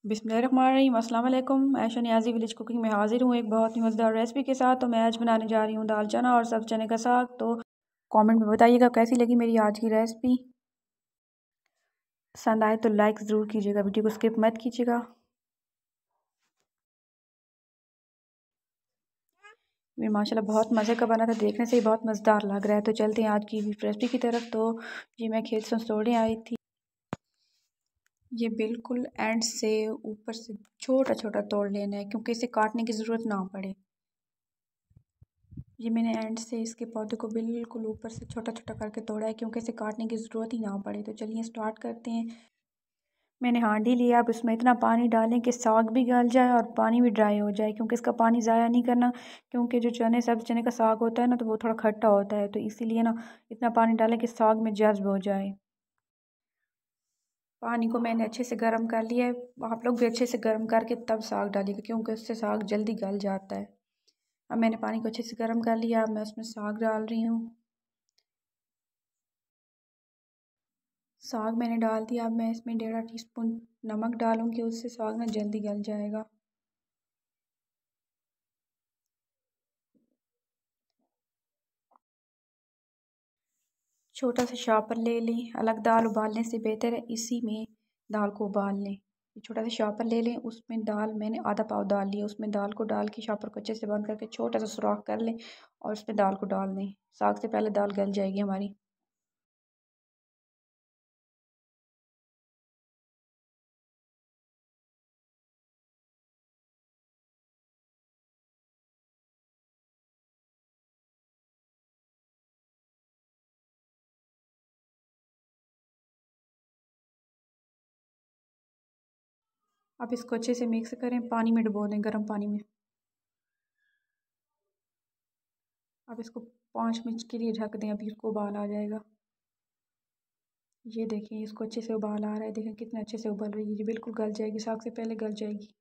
बिस्मिल्लाहिर्रहमानिर्रहीम। अस्सलाम वालेकुम। मैं शनियाज़ी विलेज कुकिंग में हाज़िर हूँ एक बहुत ही मज़ेदार रेसिपी के साथ। तो मैं आज बनाने जा रही हूँ दाल चना और सब चने का साग। तो कमेंट में बताइएगा कैसी लगी मेरी आज की रेसिपी। पसंद आए तो लाइक ज़रूर कीजिएगा, वीडियो को स्किप मत कीजिएगा। ये माशाल्लाह बहुत मज़े का बना था, देखने से ही बहुत मज़ेदार लग रहा है। तो चलते हैं आज की रेसिपी की तरफ। तो ये मैं खेत से तोड़ने आई थी। ये बिल्कुल एंड से ऊपर से छोटा छोटा तोड़ लेना है क्योंकि इसे काटने की ज़रूरत ना पड़े। ये मैंने एंड से इसके पौधे को बिल्कुल ऊपर से छोटा छोटा करके तोड़ा है क्योंकि इसे काटने की ज़रूरत ही ना पड़े। तो चलिए स्टार्ट करते हैं। मैंने हांडी लिया, अब उसमें इतना पानी डालें कि साग भी गल जाए और पानी भी ड्राई हो जाए, क्योंकि इसका पानी ज़ाया नहीं करना। क्योंकि जो सब चने का साग होता है ना, तो वो थोड़ा खट्टा होता है, तो इसीलिए ना इतना पानी डालें कि साग में जज्ब हो जाए। पानी को मैंने अच्छे से गर्म कर लिया है। आप लोग भी अच्छे से गर्म करके तब साग डालिएगा क्योंकि उससे साग जल्दी गल जाता है। अब मैंने पानी को अच्छे से गर्म कर लिया। अब मैं उसमें साग डाल रही हूँ। साग मैंने डाल दिया। अब मैं इसमें 1.5 टीस्पून नमक डालूँगी, उससे साग ना जल्दी गल जाएगा। छोटा सा शॉपर ले लें, अलग दाल उबालने से बेहतर है इसी में दाल को उबाल लें। छोटा सा शॉपर ले लें, उसमें दाल मैंने आधा पाव दाल लिया, उसमें दाल को डाल के शॉपर को अच्छे से बंद करके छोटा सा सुराख कर लें और उसमें दाल को डाल दें। साग से पहले दाल गल जाएगी हमारी। अब इसको अच्छे से मिक्स करें, पानी में डुबो दें, गर्म पानी में। अब इसको 5 मिनट के लिए ढक दें, अभी इसको उबाल आ जाएगा। ये देखें, इसको अच्छे से उबाल आ रहा है, देखें कितने अच्छे से उबल रही है। ये बिल्कुल गल जाएगी, साग से पहले गल जाएगी।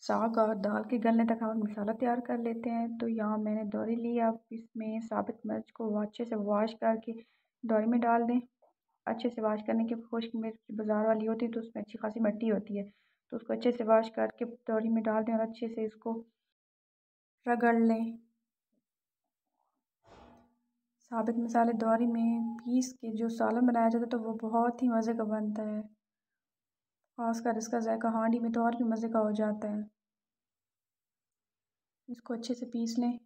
साग और दाल के गलने तक हम मसाला तैयार कर लेते हैं। तो यहाँ मैंने दौरी ली। आप इसमें साबित मिर्च को अच्छे से वॉश करके दौरी में डाल दें। अच्छे से वॉश करने के, खुश्क मिर्च बाज़ार वाली होती है तो उसमें अच्छी खासी मिट्टी होती है, तो उसको अच्छे से वॉश करके दौरी में डाल दें और अच्छे से इसको रगड़ लें। साबित मसाले दौरी में पीस के जो सालन बनाया जाता है तो वो बहुत ही मज़े का बनता है। खासकर इसका जायका हांडी में तो और भी मज़े का हो जाता है। इसको अच्छे से पीस लें।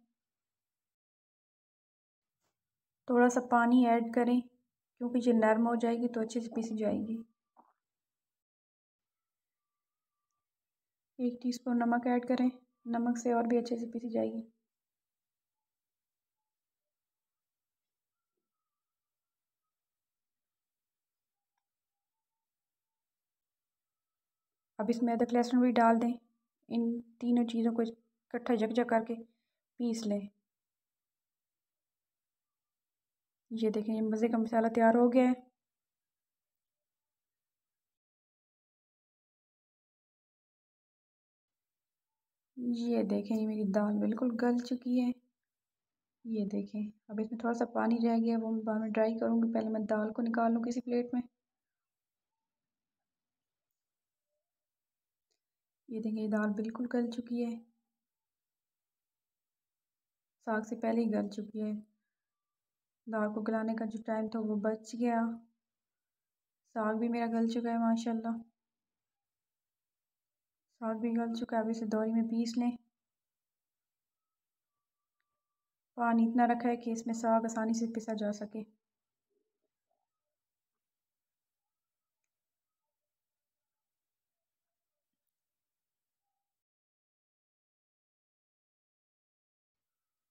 थोड़ा सा पानी ऐड करें क्योंकि ये नरम हो जाएगी तो अच्छे से पीसी जाएगी। 1 टीस्पून नमक ऐड करें, नमक से और भी अच्छे से पीसी जाएगी। अब इसमें अदरक लहसुन भी डाल दें। इन तीनों चीज़ों को इकट्ठा यकजा करके पीस लें। ये देखें, ये मज़े का मसाला तैयार हो गया है। ये देखें, ये मेरी दाल बिल्कुल गल चुकी है। ये देखें, अब इसमें थोड़ा सा पानी रह गया, वो मैं बाद में ड्राई करूँगी। पहले मैं दाल को निकाल लूँ किसी प्लेट में। ये देखें, ये दाल बिल्कुल गल चुकी है, साग से पहले ही गल चुकी है। दाल को गलाने का जो टाइम था वो बच गया। साग भी मेरा गल चुका है माशाल्लाह। साग भी गल चुका है। अब इसे दौरी में पीस लें। पानी इतना रखा है कि इसमें साग आसानी से पिसा जा सके।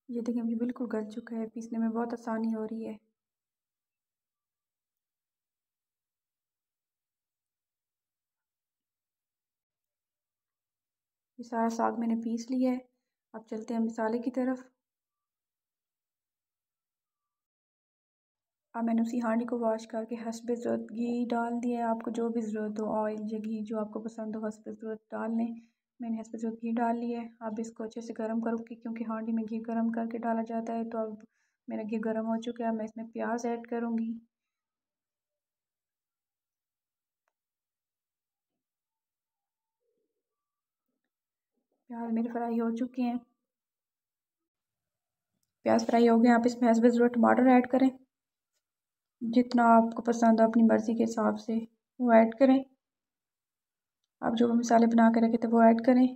ये देखिए, अभी बिल्कुल गल चुका है, पीसने में बहुत आसानी हो रही है। ये सारा साग मैंने पीस लिया है। अब चलते हैं मसाले की तरफ। अब मैंने उसी हांडी को वॉश करके हस्बे ज़रूरत घी डाल दिया है। आपको जो भी ज़रूरत हो, ऑयल या घी जो आपको पसंद हो, हस्बे ज़रूरत डाल लें। मैंने इस पर घी डाल लिया है। अब इसको अच्छे से गर्म करूँगी क्योंकि हांडी में घी गर्म करके डाला जाता है। तो अब मेरा घी गर्म हो चुका है। मैं इसमें प्याज ऐड करूँगी। प्याज मेरे फ्राई हो चुके हैं। प्याज फ्राई हो गए। आप इसमें हस्बे ज़रूरत टमाटर ऐड करें, जितना आपको पसंद हो अपनी मर्ज़ी के हिसाब से वो ऐड करें। आप जो मसाले बना के रखे थे वो ऐड करें।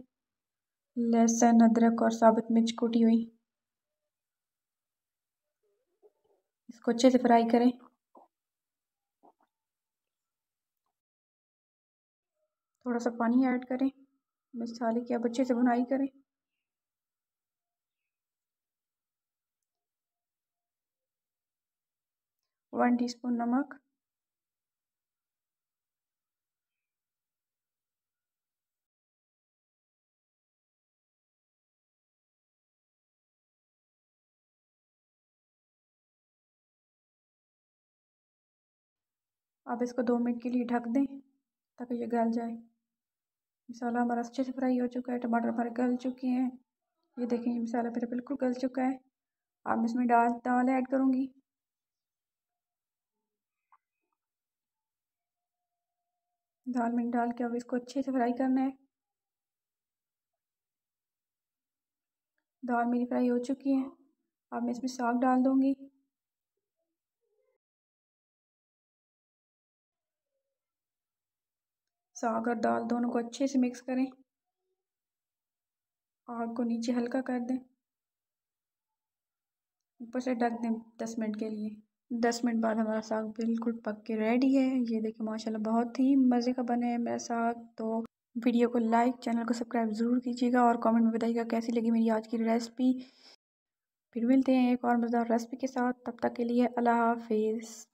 लहसुन, अदरक और साबुत मिर्च कूटी हुई, इसको अच्छे से फ्राई करें। थोड़ा सा पानी ऐड करें। मसाले की आप अच्छे से भुनाई करें। वन टीस्पून नमक, आप इसको 2 मिनट के लिए ढक दें ताकि ये गल जाए। मसाला हमारा अच्छे से फ्राई हो चुका है। टमाटर हमारे गल चुके हैं। ये देखें, ये मसाला मेरा बिल्कुल गल चुका है। अब इसमें दाल ऐड करूँगी। दाल में डाल के अब इसको अच्छे से फ्राई करना है। दाल मेरी फ्राई हो चुकी है। अब मैं इसमें साग डाल दूँगी। साग और दाल दोनों को अच्छे से मिक्स करें। आग को नीचे हल्का कर दें। ऊपर से ढक दें 10 मिनट के लिए। 10 मिनट बाद हमारा साग बिल्कुल पक के रेडी है। ये देखिए माशाल्लाह बहुत ही मज़े का बना है मेरा साग। तो वीडियो को लाइक, चैनल को सब्सक्राइब ज़रूर कीजिएगा और कमेंट में बताइएगा कैसी लगी मेरी आज की रेसिपी। फिर मिलते हैं एक और मज़ेदार रेसिपी के साथ। तब तक के लिए अल्लाह हाफिज़।